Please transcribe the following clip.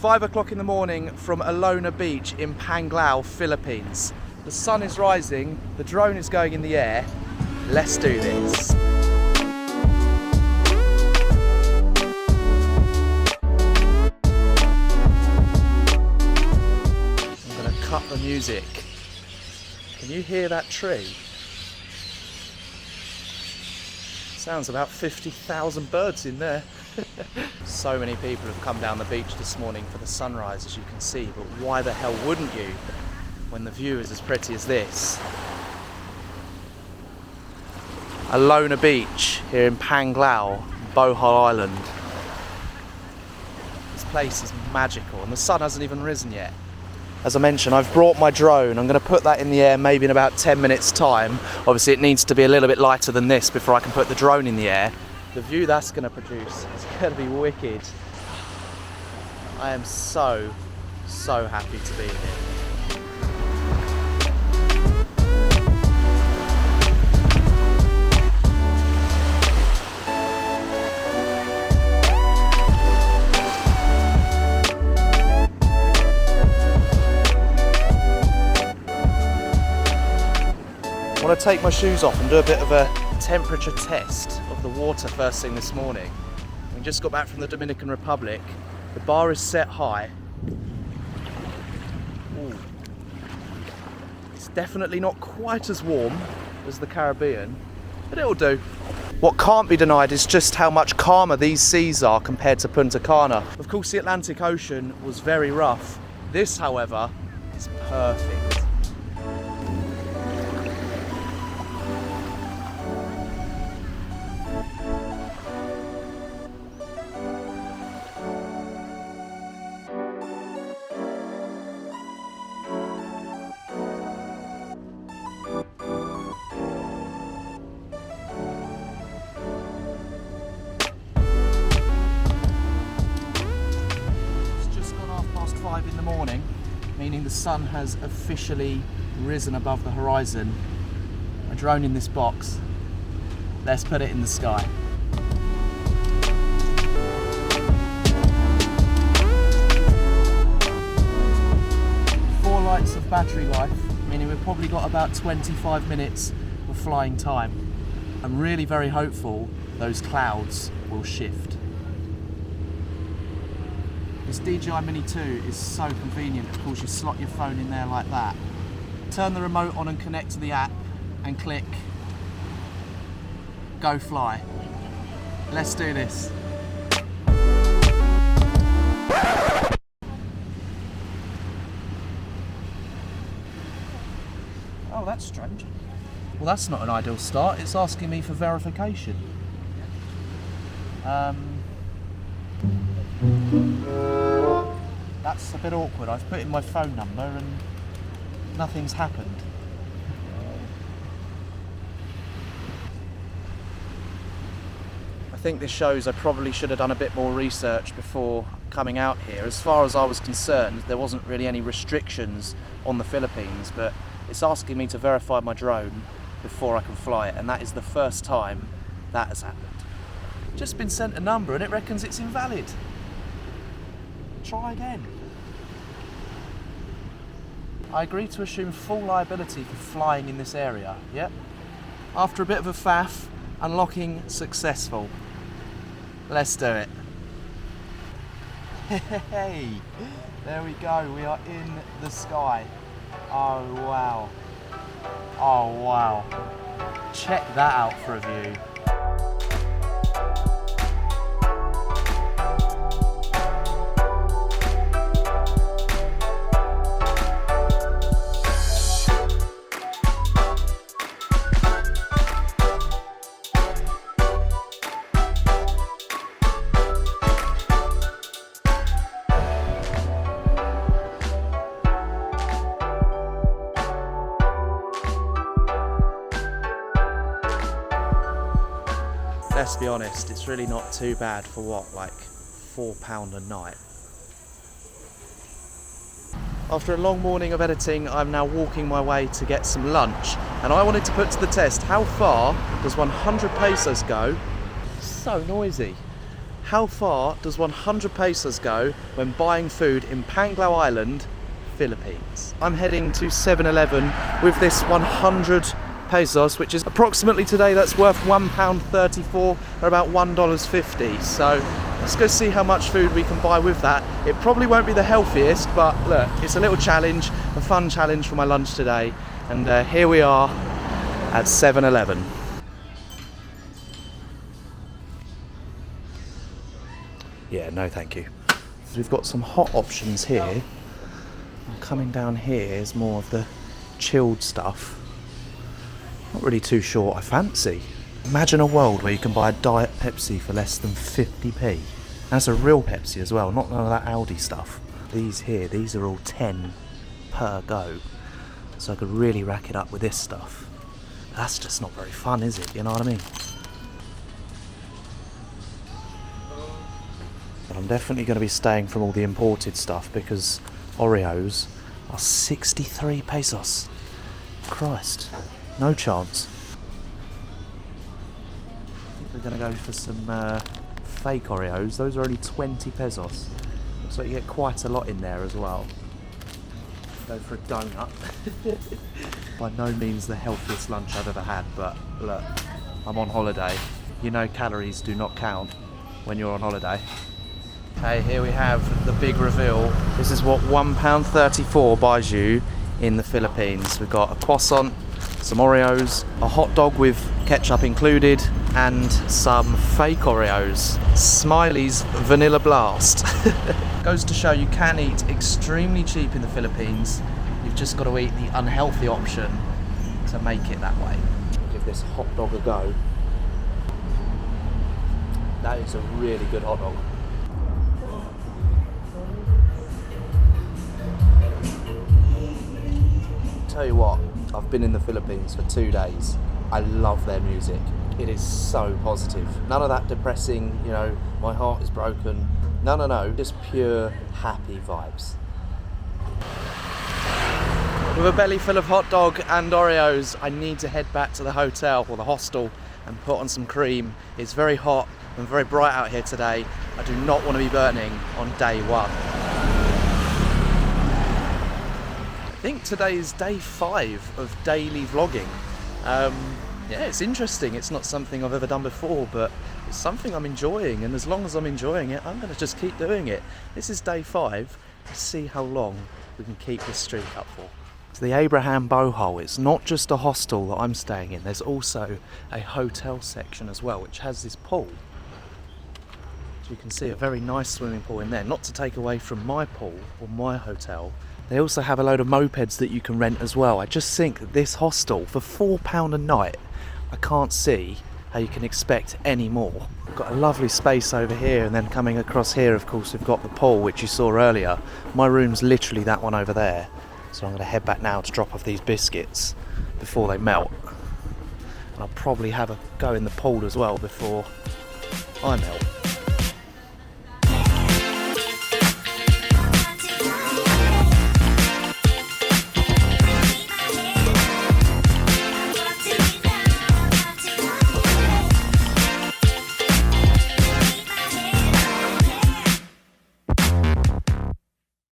5 o'clock in the morning from Alona beach in Panglao, Philippines. The sun is rising, the drone is going in the air. Let's do this. I'm gonna cut the music. Can you hear that tree? Sounds about 50,000 birds in there. So many people have come down the beach this morning for the sunrise, as you can see, but why the hell wouldn't you when the view is as pretty as this? Alona beach here in Panglao, Bohol Island. This place is magical and the sun hasn't even risen yet. As I mentioned, I've brought my drone. I'm going to put that in the air maybe in about 10 minutes time. Obviously it needs to be a little bit lighter than this before I can put the drone in the air. The view that's going to produce is going to be wicked. I am so happy to be here. I want to take my shoes off and do a bit of a temperature test of the water first thing this morning. We just got back from the Dominican Republic. The bar is set high. Ooh. It's definitely not quite as warm as the Caribbean, but it'll do. What can't be denied is just how much calmer these seas are compared to Punta Cana. Of course, the Atlantic Ocean was very rough. This, however, is perfect. In the morning, meaning the sun has officially risen above the horizon. A drone in this box. Let's put it in the sky. Four lights of battery life, meaning we've probably got about 25 minutes of flying time. I'm really very hopeful those clouds will shift. This DJI Mini 2 is so convenient. Of course, you slot your phone in there like that. Turn the remote on and connect to the app and click Go Fly. Let's do this. Oh, that's strange. Well, that's not an ideal start. It's asking me for verification. That's a bit awkward. I've put in my phone number and nothing's happened. I think this shows I probably should have done a bit more research before coming out here. As far as I was concerned, there wasn't really any restrictions on the Philippines, but it's asking me to verify my drone before I can fly it, and that is the first time that has happened. Just been sent a number and it reckons it's invalid. Try again. I agree to assume full liability for flying in this area, yep. After a bit of a faff, unlocking successful. Let's do it. Hey, there we go, we are in the sky. Oh wow. Oh wow. Check that out for a view. Let's be honest, it's really not too bad for what, like £4 a night. After a long morning of editing, I'm now walking my way to get some lunch, and I wanted to put to the test how far does 100 pesos go? So noisy. how far does 100 pesos go when buying food in Panglao Island, Philippines? I'm heading to 7-Eleven with this 100 pesos, which is approximately today that's worth £1.34 or about $1.50. So let's go see how much food we can buy with that. It probably won't be the healthiest, but look, it's a little challenge, a fun challenge for my lunch today. And here we are at 7-Eleven. Yeah, no thank you. So we've got some hot options here. And coming down here is more of the chilled stuff. Not really too sure what I fancy. Imagine a world where you can buy a Diet Pepsi for less than 50p. That's a real Pepsi as well, not none of that Aldi stuff. These here, these are all 10 per go. So I could really rack it up with this stuff. That's just not very fun, is it? You know what I mean? But I'm definitely going to be staying from all the imported stuff because Oreos are 63 pesos. Christ, no chance. I think we're going to go for some fake Oreos. Those are only 20 pesos. Looks like you get quite a lot in there as well. Go for a donut. By no means the healthiest lunch I've ever had, but look, I'm on holiday. You know calories do not count when you're on holiday. Okay, here we have the big reveal. This is what £1.34 buys you in the Philippines. We've got a croissant, some Oreos, a hot dog with ketchup included, and some fake Oreos. Smiley's Vanilla Blast. Goes to show you can eat extremely cheap in the Philippines. You've just got to eat the unhealthy option to make it that way. Give this hot dog a go. That is a really good hot dog. Tell you what, I've been in the Philippines for 2 days. I love their music. It is so positive. None of that depressing, you know, my heart is broken. No, just pure happy vibes. With a belly full of hot dog and Oreos, I need to head back to the hotel or the hostel and put on some cream. It's very hot and very bright out here today. I do not want to be burning on day one. I think today is day 5 of daily vlogging. Yeah, it's interesting. It's not something I've ever done before, but it's something I'm enjoying, and as long as I'm enjoying it, I'm going to just keep doing it. This is day 5. Let's see how long we can keep this streak up for. So the Abraham Bohol, it's not just a hostel that I'm staying in, there's also a hotel section as well, which has this pool. As you can see, a very nice swimming pool in there, not to take away from my pool or my hotel. They also have a load of mopeds that you can rent as well. I just think that this hostel, for £4 a night, I can't see how you can expect any more. We've got a lovely space over here, and then coming across here, of course, we've got the pool, which you saw earlier. My room's literally that one over there. So I'm going to head back now to drop off these biscuits before they melt. And I'll probably have a go in the pool as well before I melt.